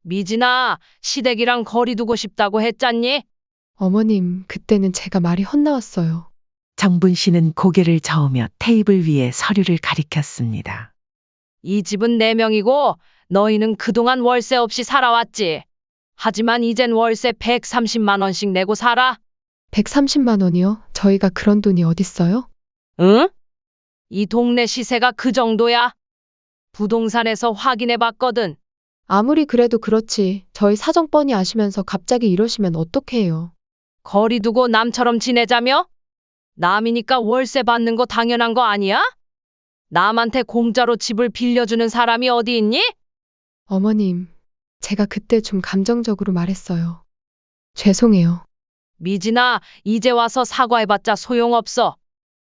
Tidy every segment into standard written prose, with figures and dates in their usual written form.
미진아, 시댁이랑 거리 두고 싶다고 했잖니? 어머님, 그때는 제가 말이 헛나왔어요. 정분 씨는 고개를 저으며 테이블 위에 서류를 가리켰습니다. 이 집은 네 명이고 너희는 그동안 월세 없이 살아왔지. 하지만 이젠 월세 130만 원씩 내고 살아. 130만 원이요? 저희가 그런 돈이 어딨어요? 응? 이 동네 시세가 그 정도야. 부동산에서 확인해 봤거든. 아무리 그래도 그렇지. 저희 사정 뻔히 아시면서 갑자기 이러시면 어떡해요. 거리 두고 남처럼 지내자며? 남이니까 월세 받는 거 당연한 거 아니야? 남한테 공짜로 집을 빌려주는 사람이 어디 있니? 어머님, 제가 그때 좀 감정적으로 말했어요. 죄송해요. 미진아, 이제 와서 사과해봤자 소용없어.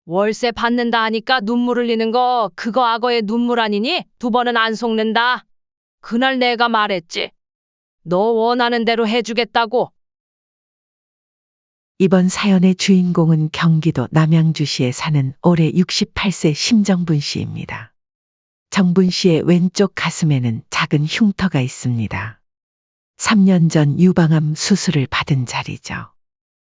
월세 받는다 하니까 눈물 흘리는 거 그거 악어의 눈물 아니니? 두 번은 안 속는다. 그날 내가 말했지. 너 원하는 대로 해주겠다고. 이번 사연의 주인공은 경기도 남양주시에 사는 올해 68세 심정분 씨입니다. 정분 씨의 왼쪽 가슴에는 작은 흉터가 있습니다. 3년 전 유방암 수술을 받은 자리죠.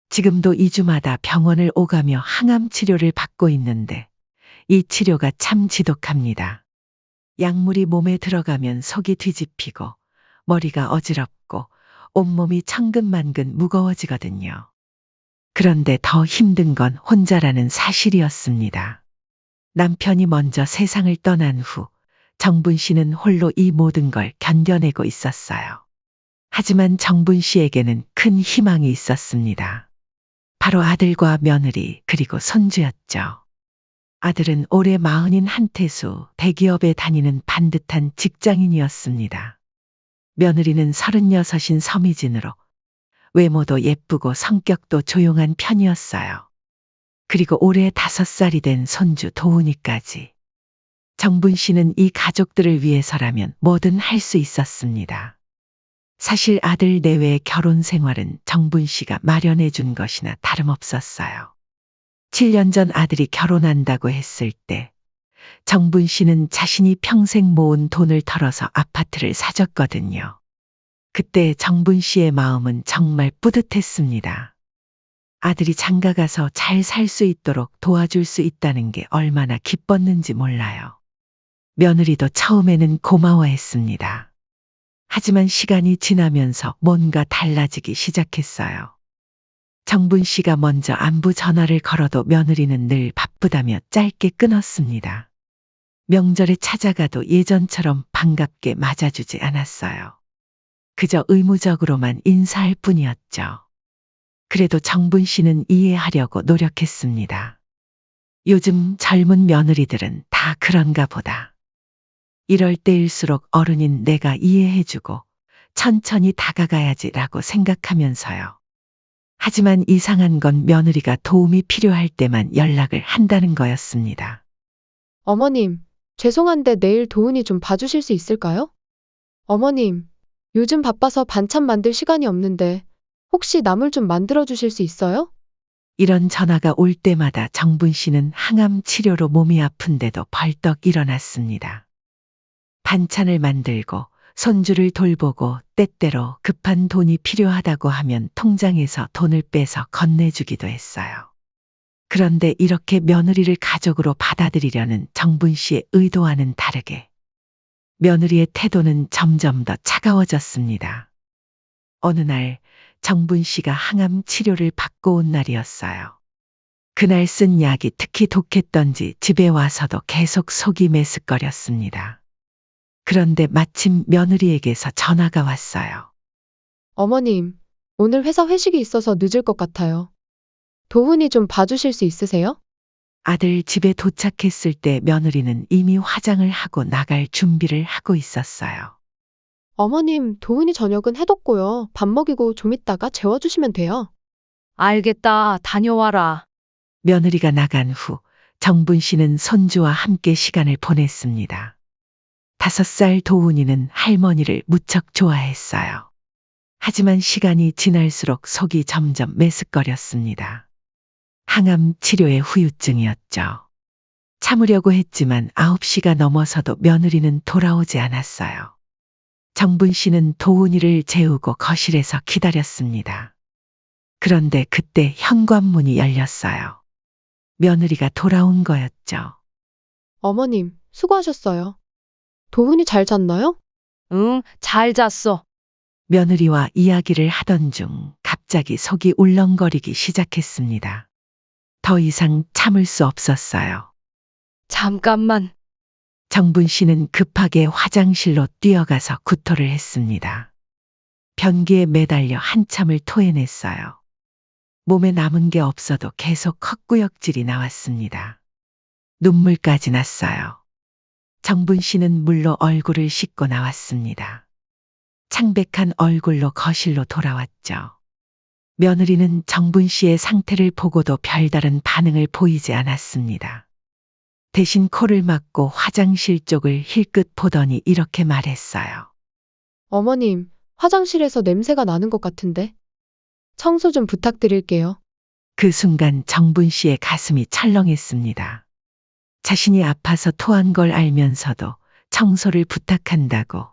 지금도 2주마다 병원을 오가며 항암 치료를 받고 있는데 이 치료가 참 지독합니다. 약물이 몸에 들어가면 속이 뒤집히고 머리가 어지럽고 온몸이 천근만근 무거워지거든요. 그런데 더 힘든 건 혼자라는 사실이었습니다. 남편이 먼저 세상을 떠난 후 정분 씨는 홀로 이 모든 걸 견뎌내고 있었어요. 하지만 정분 씨에게는 큰 희망이 있었습니다. 바로 아들과 며느리 그리고 손주였죠. 아들은 올해 40인 한태수 대기업에 다니는 반듯한 직장인이었습니다. 며느리는 36인 서미진으로 외모도 예쁘고 성격도 조용한 편이었어요. 그리고 올해 5살이 된 손주 도훈이까지. 정분 씨는 이 가족들을 위해서라면 뭐든 할 수 있었습니다. 사실 아들 내외의 결혼 생활은 정분 씨가 마련해 준 것이나 다름없었어요. 7년 전 아들이 결혼한다고 했을 때 정분 씨는 자신이 평생 모은 돈을 털어서 아파트를 사줬거든요. 그때 정분 씨의 마음은 정말 뿌듯했습니다. 아들이 장가가서 잘 살 수 있도록 도와줄 수 있다는 게 얼마나 기뻤는지 몰라요. 며느리도 처음에는 고마워했습니다. 하지만 시간이 지나면서 뭔가 달라지기 시작했어요. 정분 씨가 먼저 안부 전화를 걸어도 며느리는 늘 바쁘다며 짧게 끊었습니다. 명절에 찾아가도 예전처럼 반갑게 맞아주지 않았어요. 그저 의무적으로만 인사할 뿐이었죠. 그래도 정분 씨는 이해하려고 노력했습니다. 요즘 젊은 며느리들은 다 그런가 보다. 이럴 때일수록 어른인 내가 이해해주고 천천히 다가가야지라고 생각하면서요. 하지만 이상한 건 며느리가 도움이 필요할 때만 연락을 한다는 거였습니다. 어머님, 죄송한데 내일 도훈이 좀 봐주실 수 있을까요? 어머님, 요즘 바빠서 반찬 만들 시간이 없는데 혹시 나물 좀 만들어 주실 수 있어요? 이런 전화가 올 때마다 정분 씨는 항암 치료로 몸이 아픈데도 벌떡 일어났습니다. 반찬을 만들고 손주를 돌보고 때때로 급한 돈이 필요하다고 하면 통장에서 돈을 빼서 건네주기도 했어요. 그런데 이렇게 며느리를 가족으로 받아들이려는 정분 씨의 의도와는 다르게 며느리의 태도는 점점 더 차가워졌습니다. 어느 날 정분 씨가 항암 치료를 받고 온 날이었어요. 그날 쓴 약이 특히 독했던지 집에 와서도 계속 속이 메스꺼렸습니다. 그런데 마침 며느리에게서 전화가 왔어요. 어머님, 오늘 회사 회식이 있어서 늦을 것 같아요. 도훈이 좀 봐주실 수 있으세요? 아들 집에 도착했을 때 며느리는 이미 화장을 하고 나갈 준비를 하고 있었어요. 어머님, 도훈이 저녁은 해뒀고요. 밥 먹이고 좀 있다가 재워주시면 돼요. 알겠다. 다녀와라. 며느리가 나간 후 정분 씨는 손주와 함께 시간을 보냈습니다. 5살 도훈이는 할머니를 무척 좋아했어요. 하지만 시간이 지날수록 속이 점점 메스꺼렸습니다. 항암 치료의 후유증이었죠. 참으려고 했지만 9시가 넘어서도 며느리는 돌아오지 않았어요. 정분 씨는 도훈이를 재우고 거실에서 기다렸습니다. 그런데 그때 현관문이 열렸어요. 며느리가 돌아온 거였죠. 어머님, 수고하셨어요. 도훈이 잘 잤나요? 응, 잘 잤어. 며느리와 이야기를 하던 중 갑자기 속이 울렁거리기 시작했습니다. 더 이상 참을 수 없었어요. 잠깐만. 정분 씨는 급하게 화장실로 뛰어가서 구토를 했습니다. 변기에 매달려 한참을 토해냈어요. 몸에 남은 게 없어도 계속 헛구역질이 나왔습니다. 눈물까지 났어요. 정분 씨는 물로 얼굴을 씻고 나왔습니다. 창백한 얼굴로 거실로 돌아왔죠. 며느리는 정분 씨의 상태를 보고도 별다른 반응을 보이지 않았습니다. 대신 코를 막고 화장실 쪽을 힐끗 보더니 이렇게 말했어요. 어머님, 화장실에서 냄새가 나는 것 같은데. 청소 좀 부탁드릴게요. 그 순간 정분 씨의 가슴이 철렁했습니다. 자신이 아파서 토한 걸 알면서도 청소를 부탁한다고.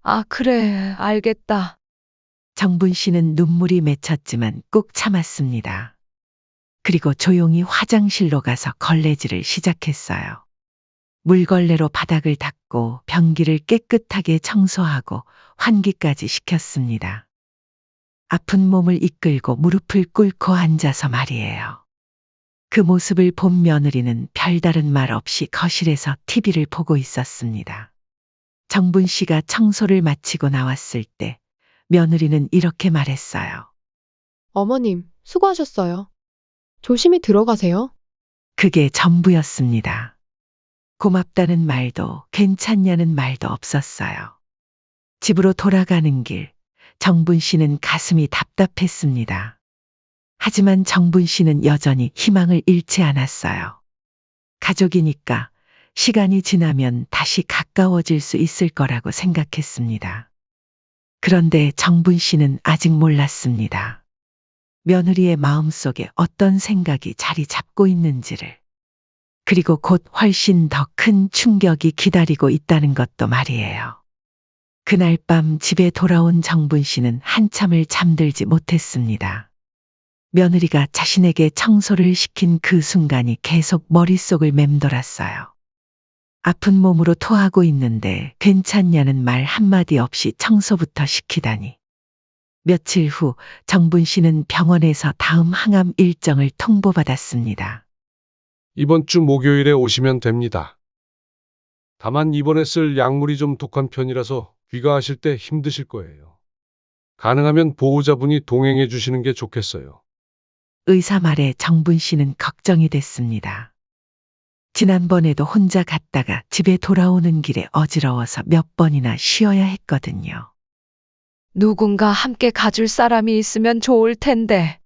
아, 그래, 알겠다. 정분 씨는 눈물이 맺혔지만 꾹 참았습니다. 그리고 조용히 화장실로 가서 걸레질을 시작했어요. 물걸레로 바닥을 닦고 변기를 깨끗하게 청소하고 환기까지 시켰습니다. 아픈 몸을 이끌고 무릎을 꿇고 앉아서 말이에요. 그 모습을 본 며느리는 별다른 말 없이 거실에서 TV를 보고 있었습니다. 정분 씨가 청소를 마치고 나왔을 때 며느리는 이렇게 말했어요. 어머님, 수고하셨어요. 조심히 들어가세요. 그게 전부였습니다. 고맙다는 말도 괜찮냐는 말도 없었어요. 집으로 돌아가는 길, 정분 씨는 가슴이 답답했습니다. 하지만 정분 씨는 여전히 희망을 잃지 않았어요. 가족이니까 시간이 지나면 다시 가까워질 수 있을 거라고 생각했습니다. 그런데 정분 씨는 아직 몰랐습니다. 며느리의 마음속에 어떤 생각이 자리 잡고 있는지를. 그리고 곧 훨씬 더 큰 충격이 기다리고 있다는 것도 말이에요. 그날 밤 집에 돌아온 정분 씨는 한참을 잠들지 못했습니다. 며느리가 자신에게 청소를 시킨 그 순간이 계속 머릿속을 맴돌았어요. 아픈 몸으로 토하고 있는데 괜찮냐는 말 한마디 없이 청소부터 시키다니. 며칠 후 정분 씨는 병원에서 다음 항암 일정을 통보받았습니다. 이번 주 목요일에 오시면 됩니다. 다만 이번에 쓸 약물이 좀 독한 편이라서 귀가하실 때 힘드실 거예요. 가능하면 보호자분이 동행해 주시는 게 좋겠어요. 의사 말에 정분 씨는 걱정이 됐습니다. 지난번에도 혼자 갔다가 집에 돌아오는 길에 어지러워서 몇 번이나 쉬어야 했거든요. 누군가 함께 가줄 사람이 있으면 좋을 텐데.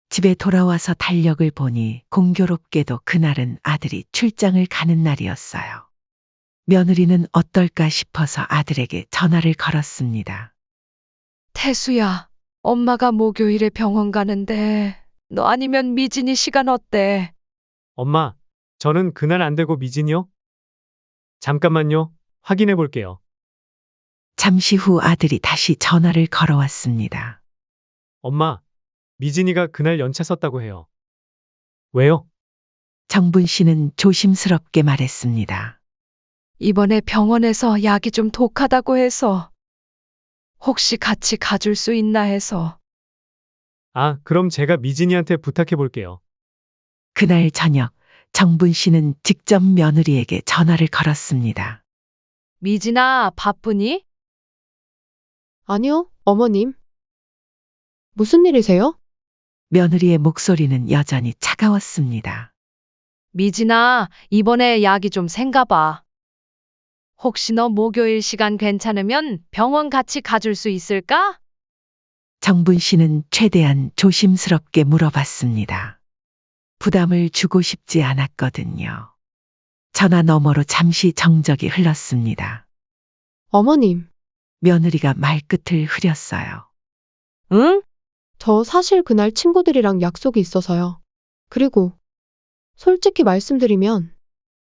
집에 돌아와서 달력을 보니 공교롭게도 그날은 아들이 출장을 가는 날이었어요. 며느리는 어떨까 싶어서 아들에게 전화를 걸었습니다. 태수야, 엄마가 목요일에 병원 가는데 너 아니면 미진이 시간 어때? 엄마, 저는 그날 안 되고 미진이요? 잠깐만요. 확인해 볼게요. 잠시 후 아들이 다시 전화를 걸어왔습니다. 엄마, 미진이가 그날 연차 썼다고 해요. 왜요? 정분 씨는 조심스럽게 말했습니다. 이번에 병원에서 약이 좀 독하다고 해서 혹시 같이 가줄 수 있나 해서. 아, 그럼 제가 미진이한테 부탁해 볼게요. 그날 저녁 정분 씨는 직접 며느리에게 전화를 걸었습니다. 미진아, 바쁘니? 아니요, 어머님. 무슨 일이세요? 며느리의 목소리는 여전히 차가웠습니다. 미진아, 이번에 약이 좀 센가 봐. 혹시 너 목요일 시간 괜찮으면 병원 같이 가줄 수 있을까? 정분 씨는 최대한 조심스럽게 물어봤습니다. 부담을 주고 싶지 않았거든요. 전화 너머로 잠시 정적이 흘렀습니다. 어머님, 며느리가 말끝을 흐렸어요. 응? 저 사실 그날 친구들이랑 약속이 있어서요. 그리고 솔직히 말씀드리면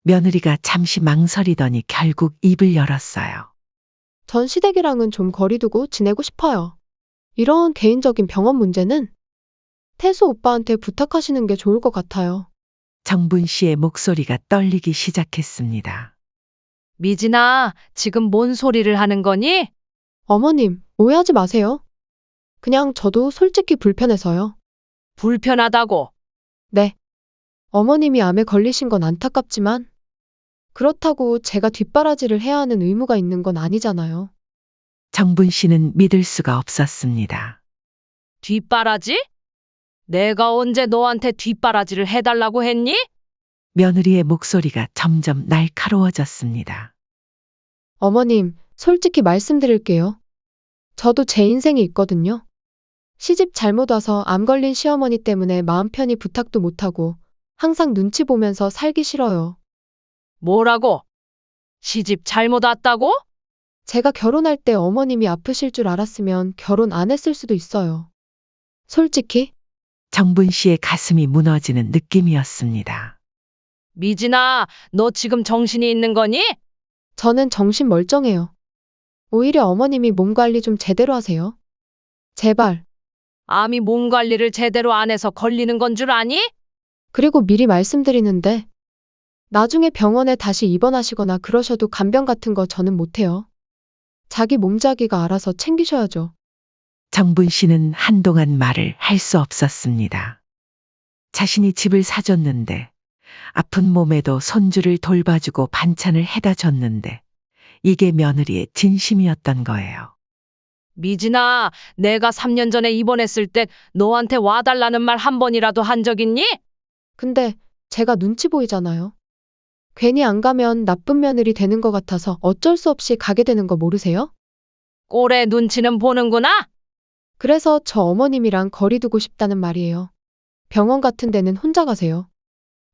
며느리가 잠시 망설이더니 결국 입을 열었어요. 전 시댁이랑은 좀 거리 두고 지내고 싶어요. 이런 개인적인 병원 문제는 태수 오빠한테 부탁하시는 게 좋을 것 같아요. 정분 씨의 목소리가 떨리기 시작했습니다. 미진아, 지금 뭔 소리를 하는 거니? 어머님, 오해하지 마세요. 그냥 저도 솔직히 불편해서요. 불편하다고. 네. 어머님이 암에 걸리신 건 안타깝지만 그렇다고 제가 뒷바라지를 해야 하는 의무가 있는 건 아니잖아요. 정분 씨는 믿을 수가 없었습니다. 뒷바라지? 내가 언제 너한테 뒷바라지를 해달라고 했니? 며느리의 목소리가 점점 날카로워졌습니다. 어머님, 솔직히 말씀드릴게요. 저도 제 인생이 있거든요. 시집 잘못 와서 암 걸린 시어머니 때문에 마음 편히 부탁도 못하고 항상 눈치 보면서 살기 싫어요. 뭐라고? 시집 잘못 왔다고? 제가 결혼할 때 어머님이 아프실 줄 알았으면 결혼 안 했을 수도 있어요. 솔직히 정분 씨의 가슴이 무너지는 느낌이었습니다. 미진아, 너 지금 정신이 있는 거니? 저는 정신 멀쩡해요. 오히려 어머님이 몸 관리 좀 제대로 하세요. 제발. 암이 몸 관리를 제대로 안 해서 걸리는 건 줄 아니? 그리고 미리 말씀드리는데 나중에 병원에 다시 입원하시거나 그러셔도 간병 같은 거 저는 못해요. 자기 몸자기가 알아서 챙기셔야죠. 정분 씨는 한동안 말을 할 수 없었습니다. 자신이 집을 사줬는데, 아픈 몸에도 손주를 돌봐주고 반찬을 해다 줬는데, 이게 며느리의 진심이었던 거예요. 미진아, 내가 3년 전에 입원했을 때 너한테 와달라는 말 한 번이라도 한 적 있니? 근데 제가 눈치 보이잖아요. 괜히 안 가면 나쁜 며느리 되는 것 같아서 어쩔 수 없이 가게 되는 거 모르세요? 꼴의 눈치는 보는구나? 그래서 저 어머님이랑 거리 두고 싶다는 말이에요. 병원 같은 데는 혼자 가세요.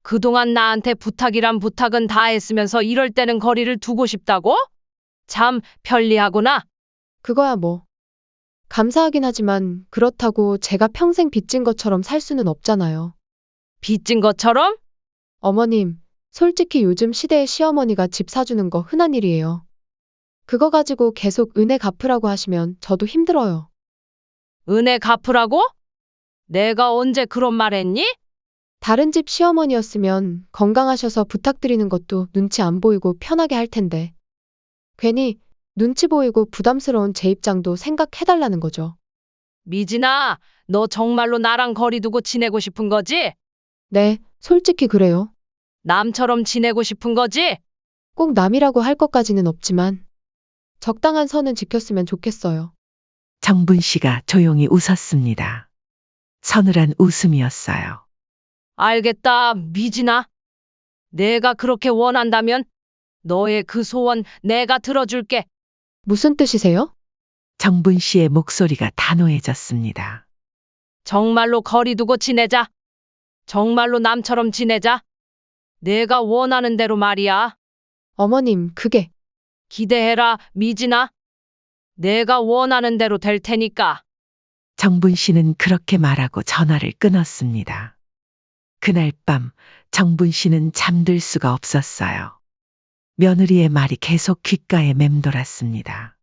그동안 나한테 부탁이란 부탁은 다 했으면서 이럴 때는 거리를 두고 싶다고? 참 편리하구나. 그거야 뭐. 감사하긴 하지만 그렇다고 제가 평생 빚진 것처럼 살 수는 없잖아요. 빚진 것처럼? 어머님, 솔직히 요즘 시대에 시어머니가 집 사주는 거 흔한 일이에요. 그거 가지고 계속 은혜 갚으라고 하시면 저도 힘들어요. 은혜 갚으라고? 내가 언제 그런 말 했니? 다른 집 시어머니였으면 건강하셔서 부탁드리는 것도 눈치 안 보이고 편하게 할 텐데. 괜히 눈치 보이고 부담스러운 제 입장도 생각해달라는 거죠. 미진아, 너 정말로 나랑 거리 두고 지내고 싶은 거지? 네, 솔직히 그래요. 남처럼 지내고 싶은 거지? 꼭 남이라고 할 것까지는 없지만 적당한 선은 지켰으면 좋겠어요. 정분 씨가 조용히 웃었습니다. 서늘한 웃음이었어요. 알겠다, 미진아. 내가 그렇게 원한다면 너의 그 소원 내가 들어줄게. 무슨 뜻이세요? 정분 씨의 목소리가 단호해졌습니다. 정말로 거리 두고 지내자. 정말로 남처럼 지내자. 내가 원하는 대로 말이야. 어머님, 그게 기대해라, 미진아. 내가 원하는 대로 될 테니까. 정분 씨는 그렇게 말하고 전화를 끊었습니다. 그날 밤 정분 씨는 잠들 수가 없었어요. 며느리의 말이 계속 귓가에 맴돌았습니다.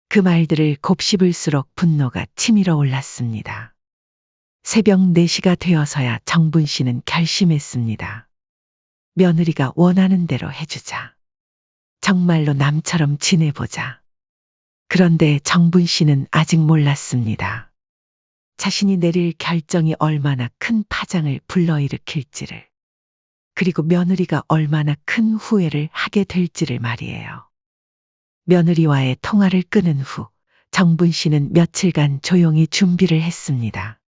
그 말들을 곱씹을수록 분노가 치밀어 올랐습니다. 새벽 4시가 되어서야 정분 씨는 결심했습니다. 며느리가 원하는 대로 해주자. 정말로 남처럼 지내보자. 그런데 정분 씨는 아직 몰랐습니다. 자신이 내릴 결정이 얼마나 큰 파장을 불러일으킬지를, 그리고 며느리가 얼마나 큰 후회를 하게 될지를 말이에요. 며느리와의 통화를 끊은 후 정분 씨는 며칠간 조용히 준비를 했습니다.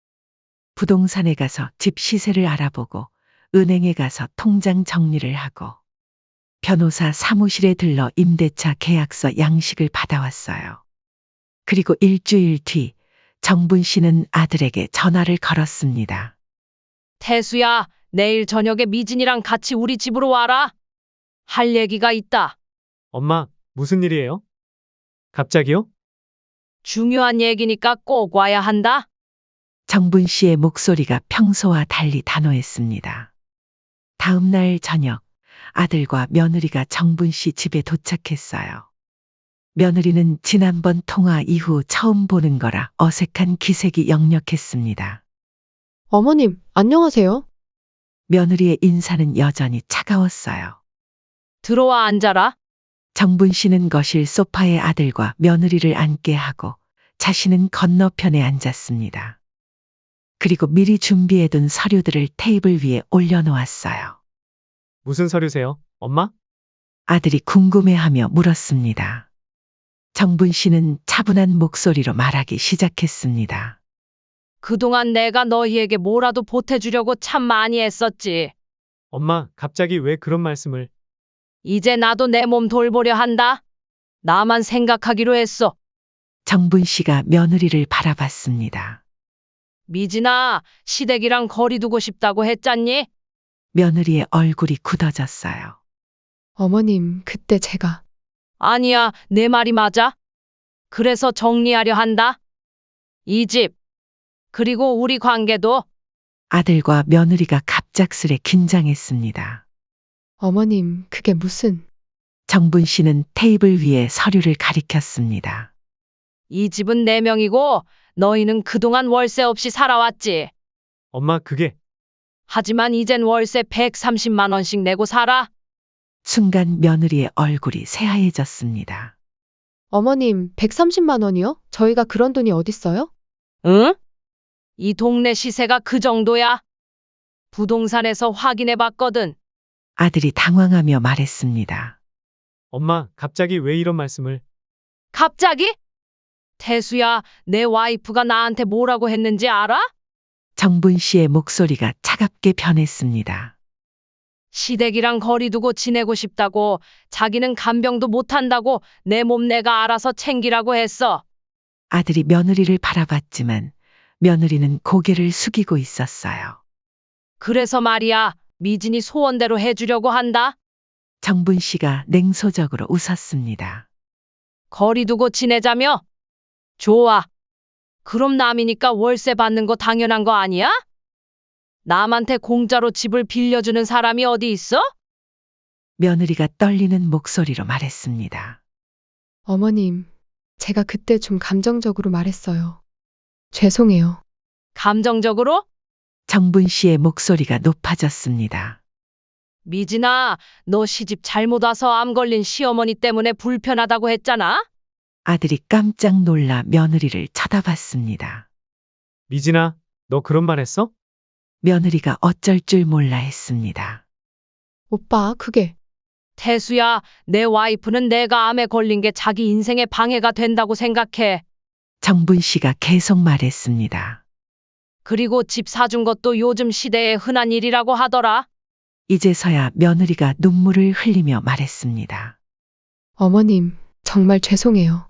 부동산에 가서 집 시세를 알아보고 은행에 가서 통장 정리를 하고 변호사 사무실에 들러 임대차 계약서 양식을 받아왔어요. 그리고 일주일 뒤 정분 씨는 아들에게 전화를 걸었습니다. 태수야, 내일 저녁에 미진이랑 같이 우리 집으로 와라. 할 얘기가 있다. 엄마, 무슨 일이에요? 갑자기요? 중요한 얘기니까 꼭 와야 한다. 정분 씨의 목소리가 평소와 달리 단호했습니다. 다음 날 저녁 아들과 며느리가 정분 씨 집에 도착했어요. 며느리는 지난번 통화 이후 처음 보는 거라 어색한 기색이 역력했습니다. 어머님, 안녕하세요. 며느리의 인사는 여전히 차가웠어요. 들어와 앉아라. 정분 씨는 거실 소파에 아들과 며느리를 앉게 하고 자신은 건너편에 앉았습니다. 그리고 미리 준비해둔 서류들을 테이블 위에 올려놓았어요. 무슨 서류세요, 엄마? 아들이 궁금해하며 물었습니다. 정분 씨는 차분한 목소리로 말하기 시작했습니다. 그동안 내가 너희에게 뭐라도 보태주려고 참 많이 애썼지. 엄마, 갑자기 왜 그런 말씀을? 이제 나도 내 몸 돌보려 한다. 나만 생각하기로 했어. 정분 씨가 며느리를 바라봤습니다. 미진아, 시댁이랑 거리 두고 싶다고 했잖니? 며느리의 얼굴이 굳어졌어요. 어머님, 그때 제가 아니야, 내 말이 맞아. 그래서 정리하려 한다. 이 집, 그리고 우리 관계도. 아들과 며느리가 갑작스레 긴장했습니다. 어머님, 그게 무슨 정분 씨는 테이블 위에 서류를 가리켰습니다. 이 집은 내 명이고 너희는 그동안 월세 없이 살아왔지. 엄마, 그게 하지만 이젠 월세 130만 원씩 내고 살아. 순간 며느리의 얼굴이 새하얘졌습니다. 어머님, 130만 원이요? 저희가 그런 돈이 어딨어요? 응? 이 동네 시세가 그 정도야. 부동산에서 확인해 봤거든. 아들이 당황하며 말했습니다. 엄마, 갑자기 왜 이런 말씀을? 갑자기? 태수야, 내 와이프가 나한테 뭐라고 했는지 알아? 정분 씨의 목소리가 차갑게 변했습니다. 시댁이랑 거리 두고 지내고 싶다고, 자기는 간병도 못한다고 내 몸 내가 알아서 챙기라고 했어. 아들이 며느리를 바라봤지만 며느리는 고개를 숙이고 있었어요. 그래서 말이야, 미진이 소원대로 해주려고 한다. 정분 씨가 냉소적으로 웃었습니다. 거리 두고 지내자며? 좋아. 그럼 남이니까 월세 받는 거 당연한 거 아니야? 남한테 공짜로 집을 빌려주는 사람이 어디 있어? 며느리가 떨리는 목소리로 말했습니다. 어머님, 제가 그때 좀 감정적으로 말했어요. 죄송해요. 감정적으로? 정분 씨의 목소리가 높아졌습니다. 미진아, 너 시집 잘못 와서 암 걸린 시어머니 때문에 불편하다고 했잖아? 아들이 깜짝 놀라 며느리를 쳐다봤습니다. 미진아, 너 그런 말 했어? 며느리가 어쩔 줄 몰라 했습니다. 오빠, 그게 태수야, 내 와이프는 내가 암에 걸린 게 자기 인생에 방해가 된다고 생각해. 정분 씨가 계속 말했습니다. 그리고 집 사준 것도 요즘 시대에 흔한 일이라고 하더라. 이제서야 며느리가 눈물을 흘리며 말했습니다. 어머님, 정말 죄송해요.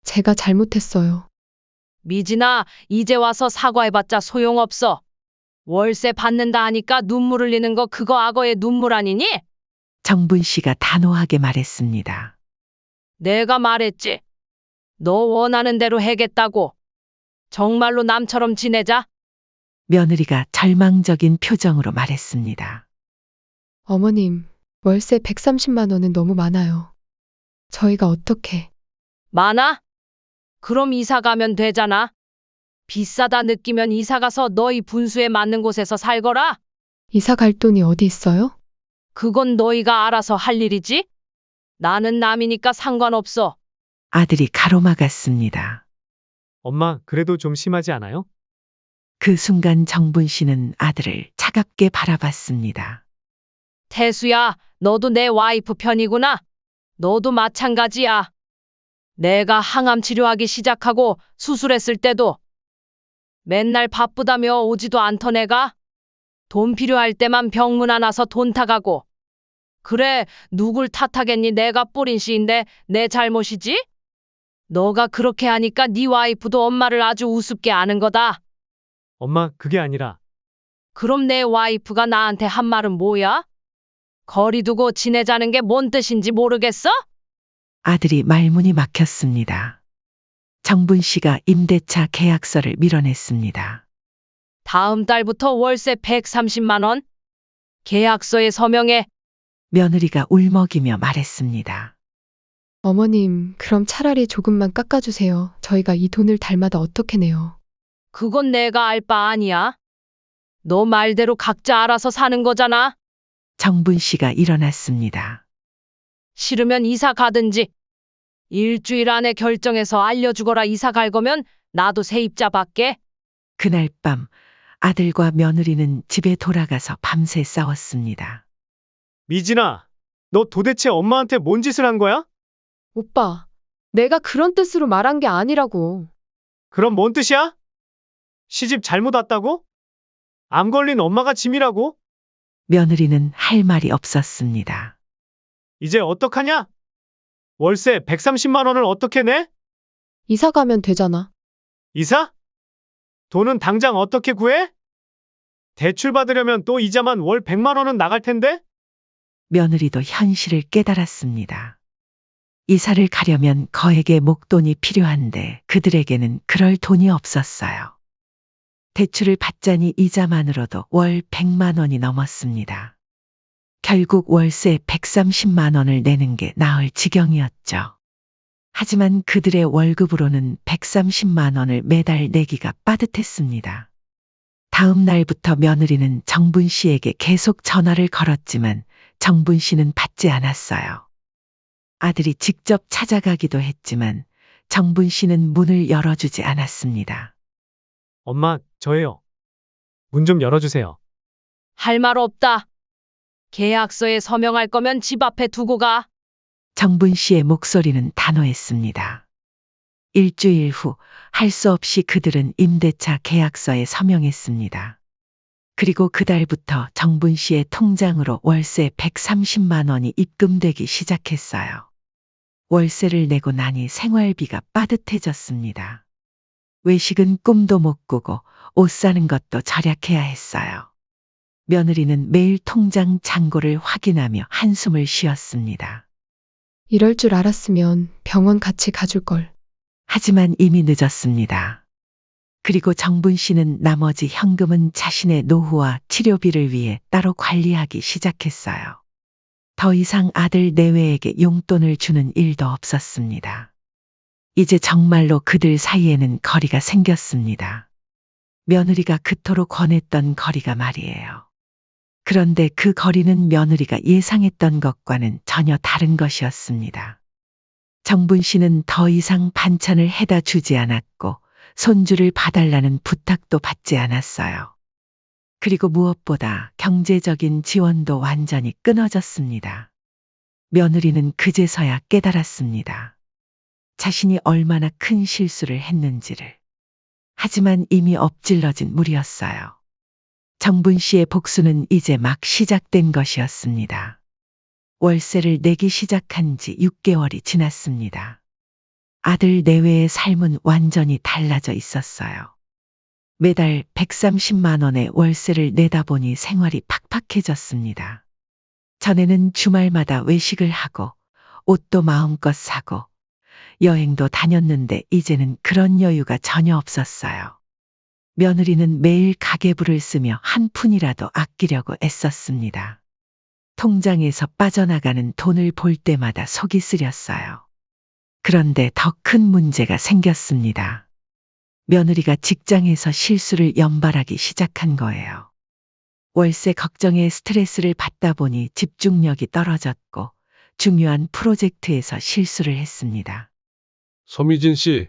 제가 잘못했어요. 미진아, 이제 와서 사과해봤자 소용없어. 월세 받는다 하니까 눈물 흘리는 거 그거 악어의 눈물 아니니? 정분 씨가 단호하게 말했습니다. 내가 말했지. 너 원하는 대로 해겠다고. 정말로 남처럼 지내자. 며느리가 절망적인 표정으로 말했습니다. 어머님, 월세 130만 원은 너무 많아요. 저희가 어떻게 많아? 그럼 이사 가면 되잖아. 비싸다 느끼면 이사 가서 너희 분수에 맞는 곳에서 살거라. 이사 갈 돈이 어디 있어요? 그건 너희가 알아서 할 일이지. 나는 남이니까 상관없어. 아들이 가로막았습니다. 엄마, 그래도 좀 심하지 않아요? 그 순간 정분 씨는 아들을 차갑게 바라봤습니다. 태수야, 너도 내 와이프 편이구나. 너도 마찬가지야. 내가 항암 치료하기 시작하고 수술했을 때도 맨날 바쁘다며 오지도 않던 애가 돈 필요할 때만 병문 안 와서 돈 타가고. 그래, 누굴 탓하겠니? 내가 뿌린 씨인데 내 잘못이지? 너가 그렇게 하니까 네 와이프도 엄마를 아주 우습게 아는 거다. 엄마, 그게 아니라 그럼 내 와이프가 나한테 한 말은 뭐야? 거리 두고 지내자는 게 뭔 뜻인지 모르겠어? 아들이 말문이 막혔습니다. 정분 씨가 임대차 계약서를 밀어냈습니다. 다음 달부터 월세 130만 원? 계약서에 서명해. 며느리가 울먹이며 말했습니다. 어머님, 그럼 차라리 조금만 깎아주세요. 저희가 이 돈을 달마다 어떻게 내요? 그건 내가 알 바 아니야. 너 말대로 각자 알아서 사는 거잖아. 정분 씨가 일어났습니다. 싫으면 이사 가든지. 일주일 안에 결정해서 알려주거라. 이사 갈 거면 나도 세입자 받게. 그날 밤 아들과 며느리는 집에 돌아가서 밤새 싸웠습니다. 미진아, 너 도대체 엄마한테 뭔 짓을 한 거야? 오빠, 내가 그런 뜻으로 말한 게 아니라고. 그럼 뭔 뜻이야? 시집 잘못 왔다고? 암 걸린 엄마가 짐이라고? 며느리는 할 말이 없었습니다. 이제 어떡하냐? 월세 130만 원을 어떻게 내? 이사 가면 되잖아. 이사? 돈은 당장 어떻게 구해? 대출 받으려면 또 이자만 월 100만 원은 나갈 텐데? 며느리도 현실을 깨달았습니다. 이사를 가려면 거액의 목돈이 필요한데 그들에게는 그럴 돈이 없었어요. 대출을 받자니 이자만으로도 월 100만 원이 넘었습니다. 결국 월세 130만 원을 내는 게 나을 지경이었죠. 하지만 그들의 월급으로는 130만 원을 매달 내기가 빠듯했습니다. 다음 날부터 며느리는 정분 씨에게 계속 전화를 걸었지만 정분 씨는 받지 않았어요. 아들이 직접 찾아가기도 했지만 정분 씨는 문을 열어주지 않았습니다. 엄마, 저예요. 문 좀 열어주세요. 할 말 없다. 계약서에 서명할 거면 집 앞에 두고 가. 정분 씨의 목소리는 단호했습니다. 일주일 후 할 수 없이 그들은 임대차 계약서에 서명했습니다. 그리고 그달부터 정분 씨의 통장으로 월세 130만 원이 입금되기 시작했어요. 월세를 내고 나니 생활비가 빠듯해졌습니다. 외식은 꿈도 못 꾸고 옷 사는 것도 절약해야 했어요. 며느리는 매일 통장 잔고를 확인하며 한숨을 쉬었습니다. 이럴 줄 알았으면 병원 같이 가줄 걸. 하지만 이미 늦었습니다. 그리고 정분 씨는 나머지 현금은 자신의 노후와 치료비를 위해 따로 관리하기 시작했어요. 더 이상 아들 내외에게 용돈을 주는 일도 없었습니다. 이제 정말로 그들 사이에는 거리가 생겼습니다. 며느리가 그토록 권했던 거리가 말이에요. 그런데 그 거리는 며느리가 예상했던 것과는 전혀 다른 것이었습니다. 정분 씨는 더 이상 반찬을 해다 주지 않았고 손주를 봐달라는 부탁도 받지 않았어요. 그리고 무엇보다 경제적인 지원도 완전히 끊어졌습니다. 며느리는 그제서야 깨달았습니다. 자신이 얼마나 큰 실수를 했는지를. 하지만 이미 엎질러진 물이었어요. 정분 씨의 복수는 이제 막 시작된 것이었습니다. 월세를 내기 시작한 지 6개월이 지났습니다. 아들 내외의 삶은 완전히 달라져 있었어요. 매달 130만 원의 월세를 내다 보니 생활이 팍팍해졌습니다. 전에는 주말마다 외식을 하고 옷도 마음껏 사고 여행도 다녔는데 이제는 그런 여유가 전혀 없었어요. 며느리는 매일 가계부를 쓰며 한 푼이라도 아끼려고 애썼습니다. 통장에서 빠져나가는 돈을 볼 때마다 속이 쓰렸어요. 그런데 더 큰 문제가 생겼습니다. 며느리가 직장에서 실수를 연발하기 시작한 거예요. 월세 걱정에 스트레스를 받다 보니 집중력이 떨어졌고 중요한 프로젝트에서 실수를 했습니다. 서미진 씨,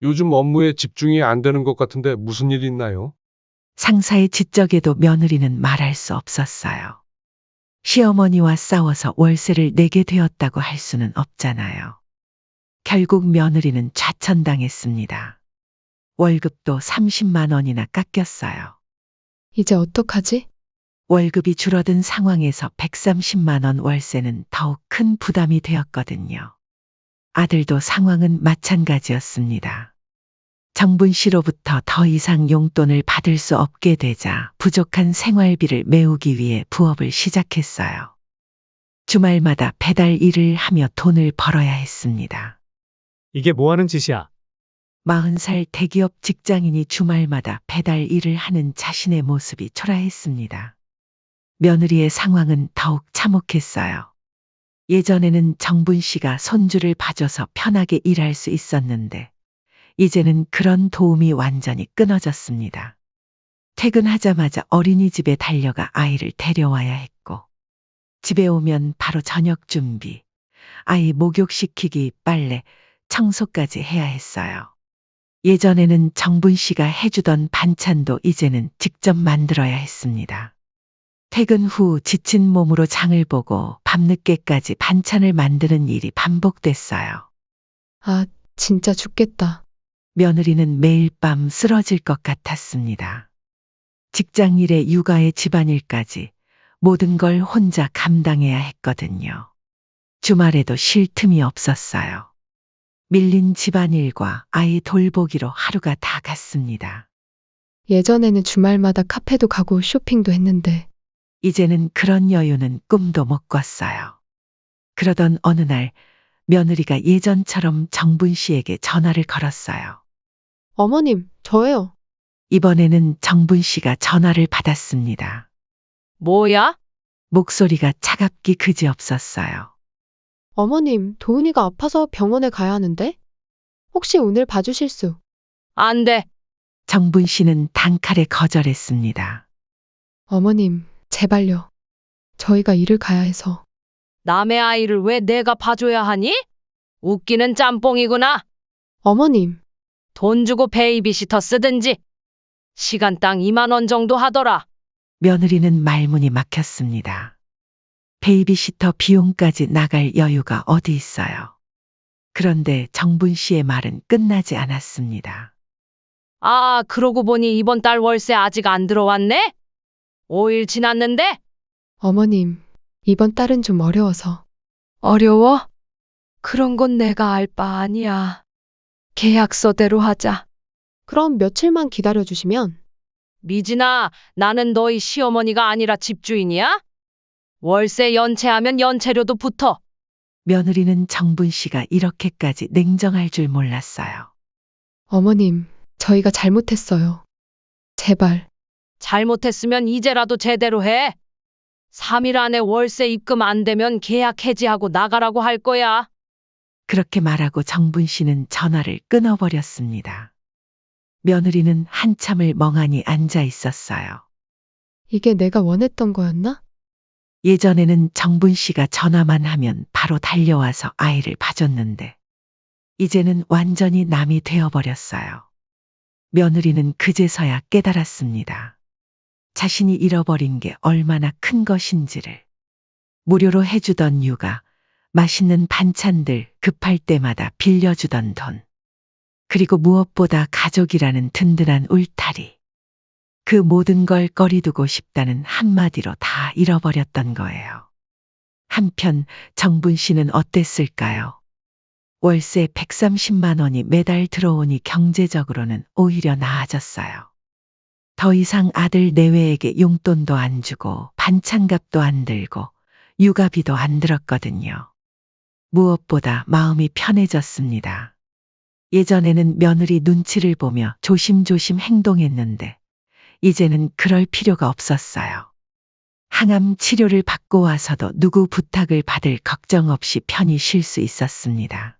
요즘 업무에 집중이 안 되는 것 같은데 무슨 일 있나요? 상사의 지적에도 며느리는 말할 수 없었어요. 시어머니와 싸워서 월세를 내게 되었다고 할 수는 없잖아요. 결국 며느리는 좌천당했습니다. 월급도 30만 원이나 깎였어요. 이제 어떡하지? 월급이 줄어든 상황에서 130만 원 월세는 더욱 큰 부담이 되었거든요. 아들도 상황은 마찬가지였습니다. 정분 씨로부터 더 이상 용돈을 받을 수 없게 되자 부족한 생활비를 메우기 위해 부업을 시작했어요. 주말마다 배달 일을 하며 돈을 벌어야 했습니다. 이게 뭐 하는 짓이야? 40살 대기업 직장인이 주말마다 배달 일을 하는 자신의 모습이 초라했습니다. 며느리의 상황은 더욱 참혹했어요. 예전에는 정분 씨가 손주를 봐줘서 편하게 일할 수 있었는데, 이제는 그런 도움이 완전히 끊어졌습니다. 퇴근하자마자 어린이집에 달려가 아이를 데려와야 했고, 집에 오면 바로 저녁 준비, 아이 목욕시키기, 빨래, 청소까지 해야 했어요. 예전에는 정분 씨가 해주던 반찬도 이제는 직접 만들어야 했습니다. 퇴근 후 지친 몸으로 장을 보고 밤늦게까지 반찬을 만드는 일이 반복됐어요. 아, 진짜 죽겠다. 며느리는 매일 밤 쓰러질 것 같았습니다. 직장 일에 육아에 집안일까지 모든 걸 혼자 감당해야 했거든요. 주말에도 쉴 틈이 없었어요. 밀린 집안일과 아이 돌보기로 하루가 다 갔습니다. 예전에는 주말마다 카페도 가고 쇼핑도 했는데, 이제는 그런 여유는 꿈도 못 꿨어요. 그러던 어느 날 며느리가 예전처럼 정분 씨에게 전화를 걸었어요. 어머님, 저예요. 이번에는 정분 씨가 전화를 받았습니다. 뭐야? 목소리가 차갑기 그지없었어요. 어머님, 도은이가 아파서 병원에 가야 하는데? 혹시 오늘 봐주실 수? 안 돼. 정분 씨는 단칼에 거절했습니다. 어머님, 제발요. 저희가 일을 가야 해서. 남의 아이를 왜 내가 봐줘야 하니? 웃기는 짬뽕이구나. 어머님, 돈 주고 베이비시터 쓰든지. 시간당 2만 원 정도 하더라. 며느리는 말문이 막혔습니다. 베이비시터 비용까지 나갈 여유가 어디 있어요. 그런데 정분 씨의 말은 끝나지 않았습니다. 아, 그러고 보니 이번 달 월세 아직 안 들어왔네? 5일 지났는데? 어머님, 이번 달은 좀 어려워서. 어려워? 그런 건 내가 알 바 아니야. 계약서대로 하자. 그럼 며칠만 기다려주시면. 미진아, 나는 너희 시어머니가 아니라 집주인이야? 월세 연체하면 연체료도 붙어. 며느리는 정분 씨가 이렇게까지 냉정할 줄 몰랐어요. 어머님, 저희가 잘못했어요. 제발. 잘못했으면 이제라도 제대로 해. 3일 안에 월세 입금 안 되면 계약 해지하고 나가라고 할 거야. 그렇게 말하고 정분 씨는 전화를 끊어버렸습니다. 며느리는 한참을 멍하니 앉아 있었어요. 이게 내가 원했던 거였나? 예전에는 정분 씨가 전화만 하면 바로 달려와서 아이를 봐줬는데, 이제는 완전히 남이 되어버렸어요. 며느리는 그제서야 깨달았습니다. 자신이 잃어버린 게 얼마나 큰 것인지를. 무료로 해주던 육아, 맛있는 반찬들, 급할 때마다 빌려주던 돈. 그리고 무엇보다 가족이라는 든든한 울타리. 그 모든 걸 꺼리두고 싶다는 한마디로 다 잃어버렸던 거예요. 한편 정분 씨는 어땠을까요? 월세 130만 원이 매달 들어오니 경제적으로는 오히려 나아졌어요. 더 이상 아들 내외에게 용돈도 안 주고 반찬값도 안 들고 육아비도 안 들었거든요. 무엇보다 마음이 편해졌습니다. 예전에는 며느리 눈치를 보며 조심조심 행동했는데, 이제는 그럴 필요가 없었어요. 항암 치료를 받고 와서도 누구 부탁을 받을 걱정 없이 편히 쉴 수 있었습니다.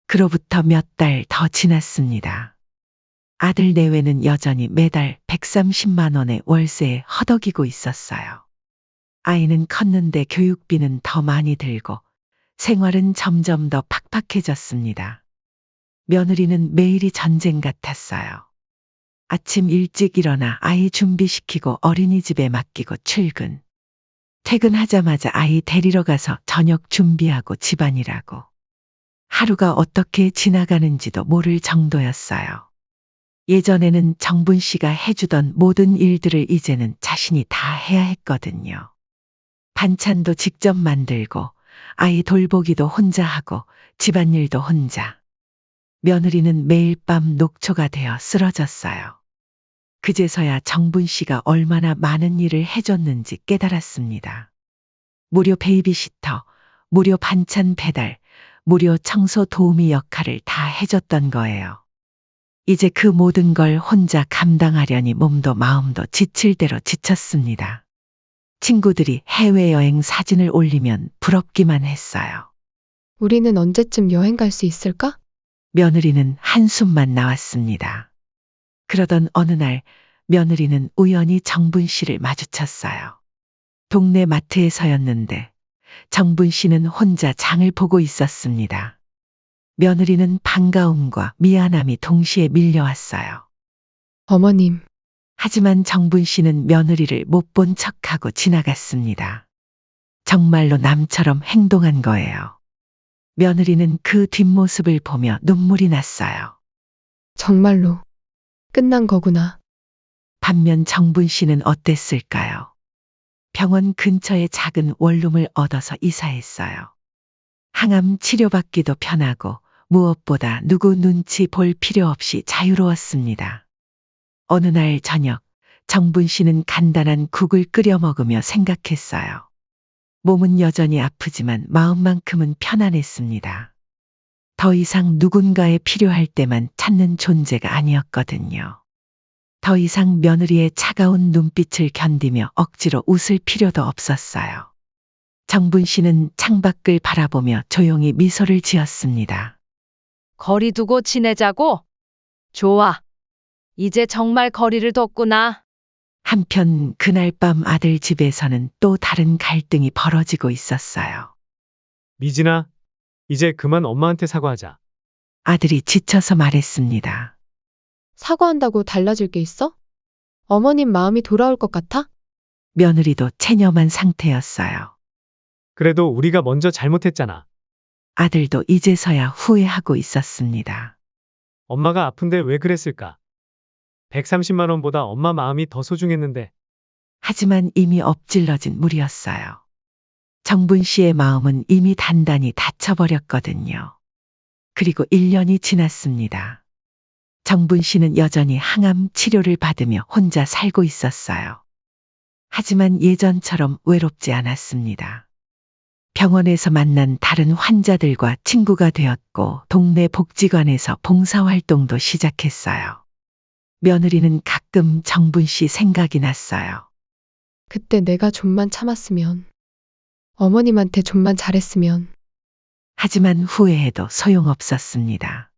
그로부터 몇 달 더 지났습니다. 아들 내외는 여전히 매달 130만 원의 월세에 허덕이고 있었어요. 아이는 컸는데 교육비는 더 많이 들고 생활은 점점 더 팍팍해졌습니다. 며느리는 매일이 전쟁 같았어요. 아침 일찍 일어나 아이 준비시키고 어린이집에 맡기고 출근. 퇴근하자마자 아이 데리러 가서 저녁 준비하고 집안일하고. 하루가 어떻게 지나가는지도 모를 정도였어요. 예전에는 정분 씨가 해주던 모든 일들을 이제는 자신이 다 해야 했거든요. 반찬도 직접 만들고, 아이 돌보기도 혼자 하고, 집안일도 혼자. 며느리는 매일 밤 녹초가 되어 쓰러졌어요. 그제서야 정분 씨가 얼마나 많은 일을 해줬는지 깨달았습니다. 무료 베이비시터, 무료 반찬 배달, 무료 청소 도우미 역할을 다 해줬던 거예요. 이제 그 모든 걸 혼자 감당하려니 몸도 마음도 지칠 대로 지쳤습니다. 친구들이 해외여행 사진을 올리면 부럽기만 했어요. 우리는 언제쯤 여행 갈 수 있을까? 며느리는 한숨만 나왔습니다. 그러던 어느 날 며느리는 우연히 정분 씨를 마주쳤어요. 동네 마트에서였는데 정분 씨는 혼자 장을 보고 있었습니다. 며느리는 반가움과 미안함이 동시에 밀려왔어요. 어머님, 하지만 정분 씨는 며느리를 못 본 척하고 지나갔습니다. 정말로 남처럼 행동한 거예요. 며느리는 그 뒷모습을 보며 눈물이 났어요. 정말로 끝난 거구나. 반면 정분 씨는 어땠을까요? 병원 근처에 작은 원룸을 얻어서 이사했어요. 항암 치료받기도 편하고 무엇보다 누구 눈치 볼 필요 없이 자유로웠습니다. 어느 날 저녁, 정분 씨는 간단한 국을 끓여 먹으며 생각했어요. 몸은 여전히 아프지만 마음만큼은 편안했습니다. 더 이상 누군가에 필요할 때만 찾는 존재가 아니었거든요. 더 이상 며느리의 차가운 눈빛을 견디며 억지로 웃을 필요도 없었어요. 정분 씨는 창밖을 바라보며 조용히 미소를 지었습니다. 거리 두고 지내자고? 좋아. 이제 정말 거리를 뒀구나. 한편 그날 밤 아들 집에서는 또 다른 갈등이 벌어지고 있었어요. 미진아, 이제 그만 엄마한테 사과하자. 아들이 지쳐서 말했습니다. 사과한다고 달라질 게 있어? 어머님 마음이 돌아올 것 같아? 며느리도 체념한 상태였어요. 그래도 우리가 먼저 잘못했잖아. 아들도 이제서야 후회하고 있었습니다. 엄마가 아픈데 왜 그랬을까? 130만 원보다 엄마 마음이 더 소중했는데. 하지만 이미 엎질러진 물이었어요. 정분 씨의 마음은 이미 단단히 닫혀버렸거든요. 그리고 1년이 지났습니다. 정분 씨는 여전히 항암 치료를 받으며 혼자 살고 있었어요. 하지만 예전처럼 외롭지 않았습니다. 병원에서 만난 다른 환자들과 친구가 되었고 동네 복지관에서 봉사활동도 시작했어요. 며느리는 가끔 정분 씨 생각이 났어요. 그때 내가 좀만 참았으면, 어머님한테 좀만 잘했으면. 하지만 후회해도 소용없었습니다.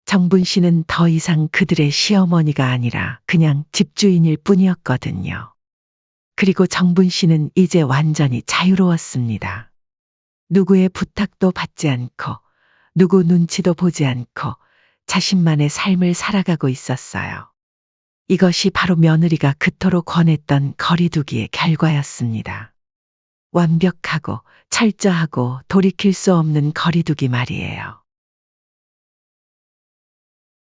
정분 씨는 더 이상 그들의 시어머니가 아니라 그냥 집주인일 뿐이었거든요. 그리고 정분 씨는 이제 완전히 자유로웠습니다. 누구의 부탁도 받지 않고, 누구 눈치도 보지 않고, 자신만의 삶을 살아가고 있었어요. 이것이 바로 며느리가 그토록 권했던 거리두기의 결과였습니다. 완벽하고 철저하고 돌이킬 수 없는 거리두기 말이에요.